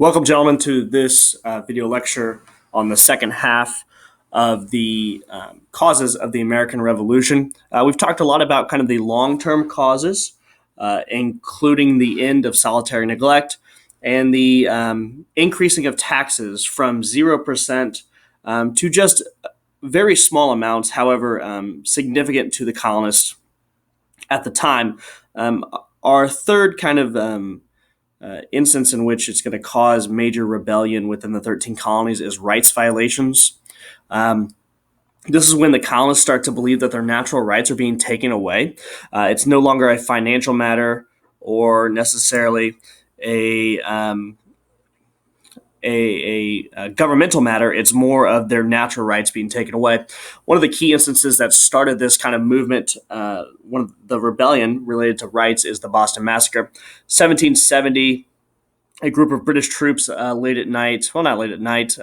Welcome, gentlemen, to this video lecture on the second half of the causes of the American Revolution. We've talked a lot about kind of the long-term causes, including the end of solitary neglect and the increasing of taxes from 0% to just very small amounts, however significant to the colonists at the time. Our third kind of instance in which it's going to cause major rebellion within the 13 colonies is rights violations. Um, this is when the colonists start to believe that their natural rights are being taken away. It's no longer a financial matter or necessarily a, um, a governmental matter. It's more of their natural rights being taken away. One of the key instances that started this kind of movement, one of the rebellion related to rights, is the Boston Massacre. 1770, a group of British troops late at night, well, not late at night,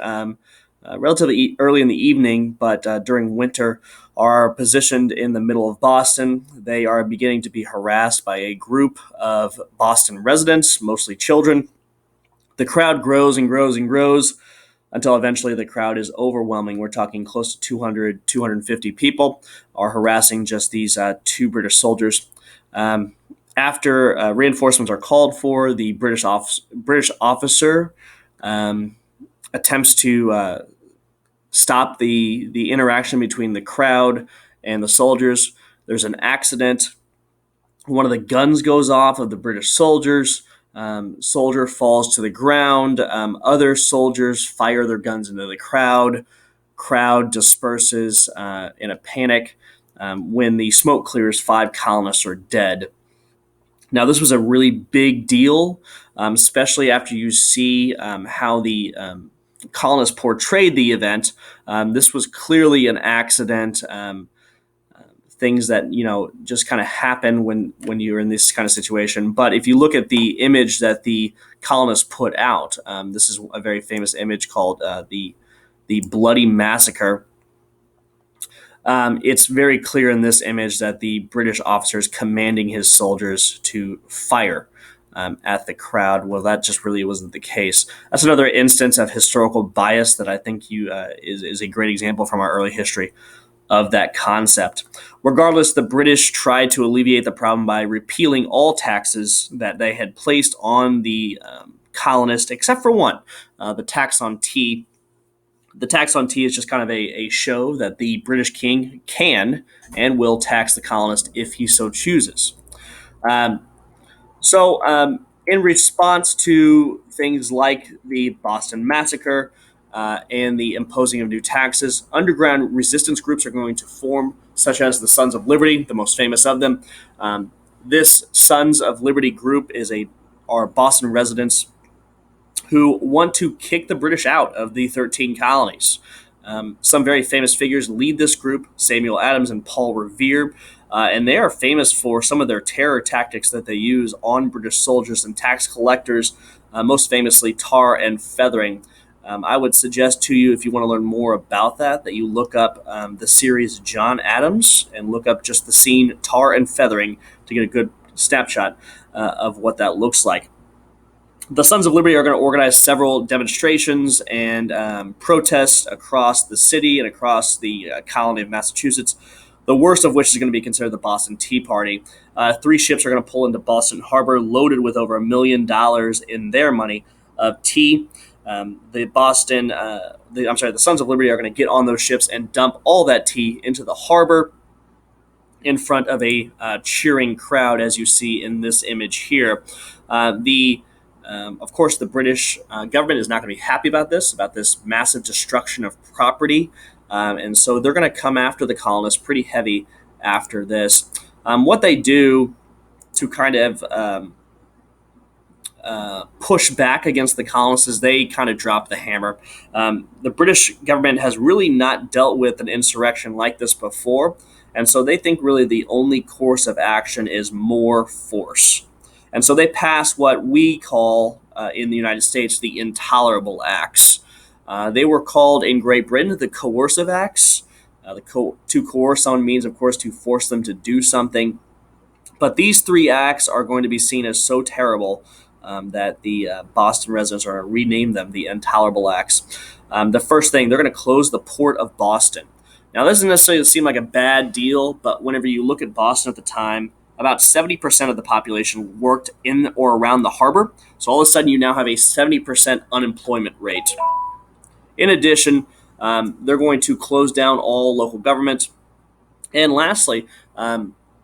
relatively early in the evening, but during winter, are positioned in the middle of Boston. They are beginning to be harassed by a group of Boston residents, mostly children. The crowd grows and grows and grows until eventually the crowd is overwhelming. We're talking close to 200, 250 people are harassing just these two British soldiers. After reinforcements are called for, the British officer attempts to stop the interaction between the crowd and the soldiers. There's an accident. One of the guns goes off of the British soldiers. Soldier falls to the ground. Other soldiers fire their guns into the crowd. Crowd disperses in a panic. When the smoke clears, 5 colonists are dead. Now, this was a really big deal, especially after you see how the colonists portrayed the event. This was clearly an accident. Things that just kind of happen when you're in this kind of situation. But if you look at the image that the colonists put out, this is a very famous image called the Bloody Massacre. It's very clear in this image that the British officer is commanding his soldiers to fire at the crowd. Well, that just really wasn't the case. That's another instance of historical bias that I think is a great example from our early history of that concept. Regardless, the British tried to alleviate the problem by repealing all taxes that they had placed on the colonists, except for one, the tax on tea. The tax on tea is just kind of a show that the British king can and will tax the colonist if he so chooses. Um, in response to things like the Boston Massacre and the imposing of new taxes, underground resistance groups are going to form, such as the Sons of Liberty, the most famous of them. This Sons of Liberty group are Boston residents who want to kick the British out of the 13 colonies. Some very famous figures lead this group: Samuel Adams and Paul Revere, and they are famous for some of their terror tactics that they use on British soldiers and tax collectors, most famously tar and feathering. I would suggest to you, if you want to learn more about that you look up the series John Adams and look up just the scene tar and feathering to get a good snapshot of what that looks like. The Sons of Liberty are going to organize several demonstrations and protests across the city and across the colony of Massachusetts, the worst of which is going to be considered the Boston Tea Party. 3 ships are going to pull into Boston Harbor loaded with over $1 million in their money of tea. The Sons of Liberty are going to get on those ships and dump all that tea into the harbor in front of a cheering crowd, as you see in this image here. Of course, the British government is not going to be happy about this massive destruction of property, and so they're going to come after the colonists pretty heavy after this. What they do to kind of push back against the colonists is they kind of drop the hammer. The British government has really not dealt with an insurrection like this before, and so they think really the only course of action is more force. And so they pass what we call in the United States the intolerable acts. They were called in Great Britain the coercive acts. To coerce someone means, of course, to force them to do something. But these 3 acts are going to be seen as so terrible that the Boston residents are going to rename them the Intolerable Acts. The first thing, they're going to close the port of Boston. Now, this doesn't necessarily seem like a bad deal, but whenever you look at Boston at the time, about 70% of the population worked in or around the harbor. So all of a sudden, you now have a 70% unemployment rate. In addition, they're going to close down all local government. And lastly,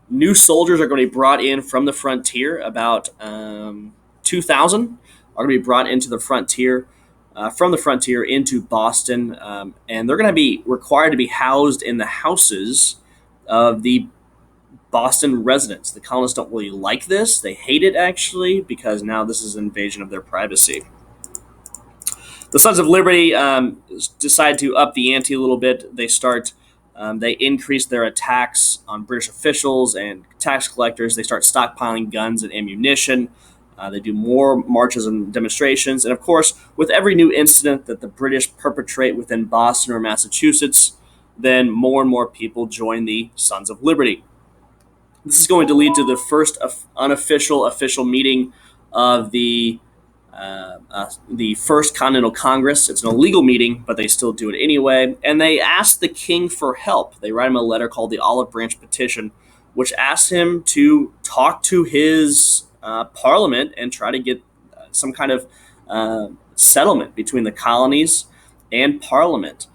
new soldiers are going to be brought in from the frontier. About 2,000 are going to be brought into the frontier, from the frontier into Boston. And they're going to be required to be housed in the houses of the Boston residents. The colonists don't really like this. They hate it, actually, because now this is an invasion of their privacy. The Sons of Liberty decide to up the ante a little bit. They increase their attacks on British officials and tax collectors. They start stockpiling guns and ammunition. They do more marches and demonstrations. And of course, with every new incident that the British perpetrate within Boston or Massachusetts, then more and more people join the Sons of Liberty. This is going to lead to the first unofficial official meeting of the First Continental Congress. It's an illegal meeting, but they still do it anyway. And they ask the king for help. They write him a letter called the Olive Branch Petition, which asks him to talk to his parliament and try to get some kind of settlement between the colonies and parliament.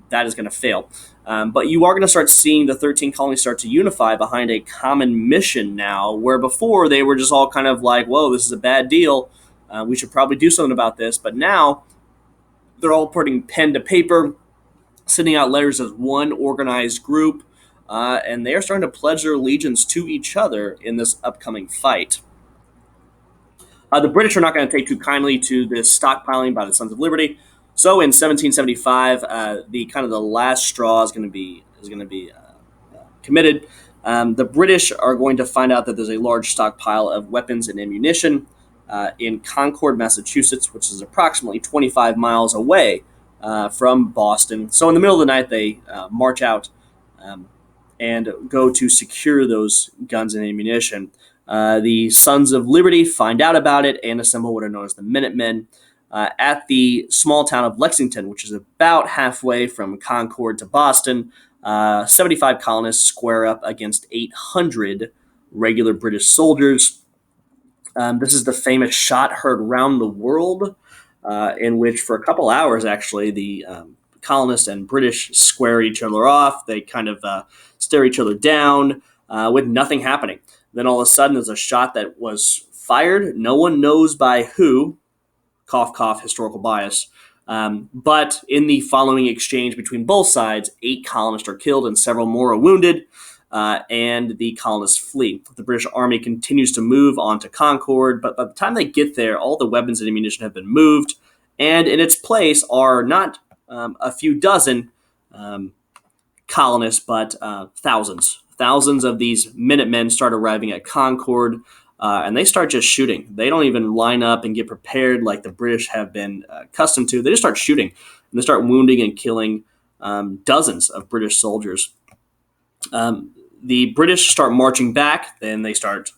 That is going to fail. But you are going to start seeing the 13 colonies start to unify behind a common mission now, where before they were just all kind of like, whoa, this is a bad deal. We should probably do something about this. But now they're all putting pen to paper, sending out letters as one organized group, and they're starting to pledge their allegiance to each other in this upcoming fight. The British are not going to take too kindly to this stockpiling by the Sons of Liberty. So in 1775, the last straw is going to be committed. The British are going to find out that there's a large stockpile of weapons and ammunition in Concord, Massachusetts, which is approximately 25 miles away from Boston. So in the middle of the night, they march out and go to secure those guns and ammunition. The Sons of Liberty find out about it and assemble what are known as the Minutemen at the small town of Lexington, which is about halfway from Concord to Boston. 75 colonists square up against 800 regular British soldiers. This is the famous shot heard round the world, in which for a couple hours, actually, the colonists and British square each other off. They kind of stare each other down with nothing happening. Then all of a sudden, there's a shot that was fired. No one knows by who. Cough, cough, historical bias. But in the following exchange between both sides, 8 colonists are killed and several more are wounded, and the colonists flee. The British Army continues to move on to Concord, but by the time they get there, all the weapons and ammunition have been moved, and in its place are not a few dozen colonists, but thousands. Thousands of these Minutemen start arriving at Concord, and they start just shooting. They don't even line up and get prepared like the British have been accustomed to. They just start shooting, and they start wounding and killing dozens of British soldiers. The British start marching back, then they start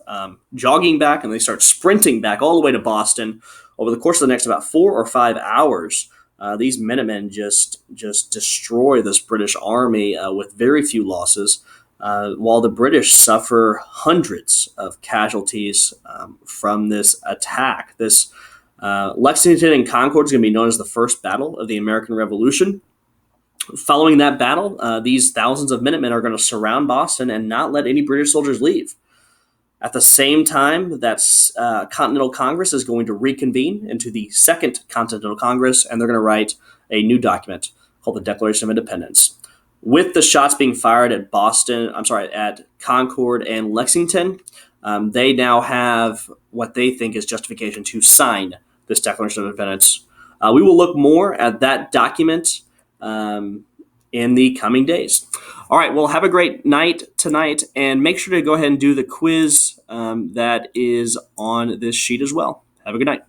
jogging back, and they start sprinting back all the way to Boston. Over the course of the next about 4 or 5 hours, these Minutemen just destroy this British army with very few losses. While the British suffer hundreds of casualties from this attack. This Lexington and Concord is going to be known as the First Battle of the American Revolution. Following that battle, these thousands of Minutemen are going to surround Boston and not let any British soldiers leave. At the same time, that Continental Congress is going to reconvene into the Second Continental Congress, and they're going to write a new document called the Declaration of Independence. With the shots being fired at at Concord and Lexington, they now have what they think is justification to sign this Declaration of Independence. We will look more at that document in the coming days. All right, well, have a great night tonight, and make sure to go ahead and do the quiz that is on this sheet as well. Have a good night.